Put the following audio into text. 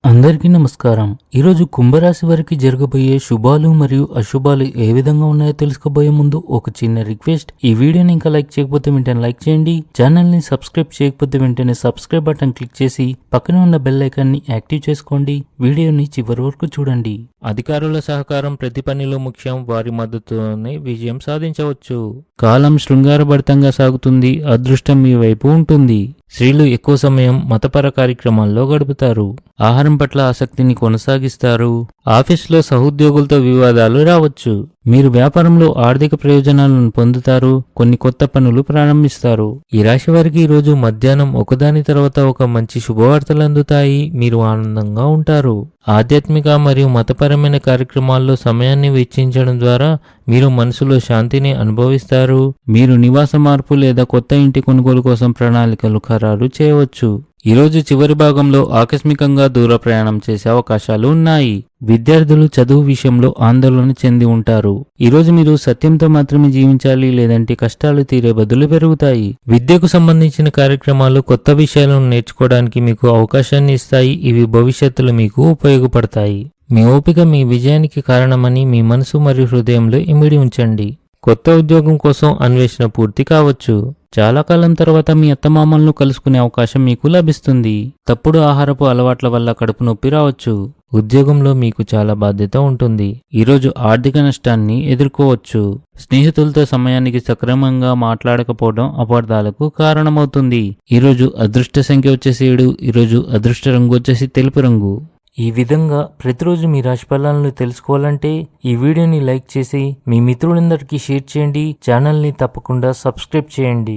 అందరికీ నమస్కారం. ఈరోజు కుంభరాశి వారికి జరగబోయే శుభాలు మరియు అశుభాలు ఏ విధంగా ఉన్నాయో తెలుసుకోబోయే ముందు ఒక చిన్న రిక్వెస్ట్. ఈ వీడియోని ఇంకా లైక్ చేయకపోతే వెంటనే లైక్ చేయండి. ఛానల్ ని సబ్స్క్రైబ్ చేయకపోతే వెంటనే సబ్స్క్రైబ్ బటన్ క్లిక్ చేసి పక్కనే ఉన్న బెల్ ఐకాన్ ని యాక్టివ్ చేసుకోండి. వీడియోని చివరి వరకు చూడండి. అధికారుల సహకారం ప్రతి పనిలో ముఖ్యం. వారి మద్దతుతోనే విజయం సాధించవచ్చు. కాలం శృంగారభరితంగా సాగుతుంది. అదృష్టం మీ వైపు ఉంటుంది. స్త్రీలు ఎక్కువ సమయం మతపర కార్యక్రమాల్లో గడుపుతారు. ఆహారం పట్ల ఆసక్తిని కొనసాగిస్తారు. ఆఫీసులో సహోద్యోగులతో వివాదాలు రావచ్చు. మీరు వ్యాపారంలో ఆర్థిక ప్రయోజనాలను పొందుతారు. కొన్ని కొత్త పనులు ప్రారంభిస్తారు. ఈ రాశి వారికి ఈరోజు మధ్యాహ్నం ఒకదాని తర్వాత ఒక మంచి శుభవార్తలు అందుతాయి. మీరు ఆనందంగా ఉంటారు. ఆధ్యాత్మిక మరియు మతపరమైన కార్యక్రమాల్లో సమయాన్ని వెచ్చించడం ద్వారా మీరు మనసులో శాంతిని అనుభవిస్తారు. మీరు నివాస మార్పు లేదా కొత్త ఇంటి కొనుగోలు కోసం ప్రణాళికలు ఖరారు చేయవచ్చు. ఈరోజు చివరి భాగంలో ఆకస్మికంగా దూర ప్రయాణం చేసే అవకాశాలు ఉన్నాయి. విద్యార్థులు చదువు విషయంలో ఆందోళన చెంది ఉంటారు. ఈరోజు మీరు సత్యంతో మాత్రమే జీవించాలి, లేదంటే కష్టాలు తీరే బదులు పెరుగుతాయి. విద్యకు సంబంధించిన కార్యక్రమాలు కొత్త విషయాలను నేర్చుకోవడానికి మీకు అవకాశాన్ని ఇస్తాయి. ఇవి భవిష్యత్తులో మీకు ఉపయోగపడతాయి. మీ ఓపిక మీ విజయానికి కారణమని మీ మనసు మరియు హృదయంలో ఇమిడి ఉంచండి. కొత్త ఉద్యోగం కోసం అన్వేషణ పూర్తి కావచ్చు. చాలా కాలం తర్వాత మీ అత్తమామలను కలుసుకునే అవకాశం మీకు లభిస్తుంది. తప్పుడు ఆహారపు అలవాట్ల వల్ల కడుపు నొప్పి రావచ్చు. ఉద్యోగంలో మీకు చాలా బాధ్యత ఉంటుంది. ఈరోజు ఆర్థిక నష్టాన్ని ఎదుర్కోవచ్చు. స్నేహితులతో సమయానికి సక్రమంగా మాట్లాడకపోవడం అపార్థాలకు కారణమవుతుంది. ఈరోజు అదృష్ట సంఖ్య వచ్చేసి 7. ఈరోజు అదృష్ట రంగు వచ్చేసి తెలుపు రంగు. ఈ విధంగా ప్రతిరోజు మీ రాశి ఫలాలను తెలుసుకోవాలంటే ఈ వీడియోని లైక్ చేసి మీ మిత్రులందరికీ షేర్ చేయండి. ఛానల్ని తప్పకుండా సబ్స్క్రైబ్ చేయండి.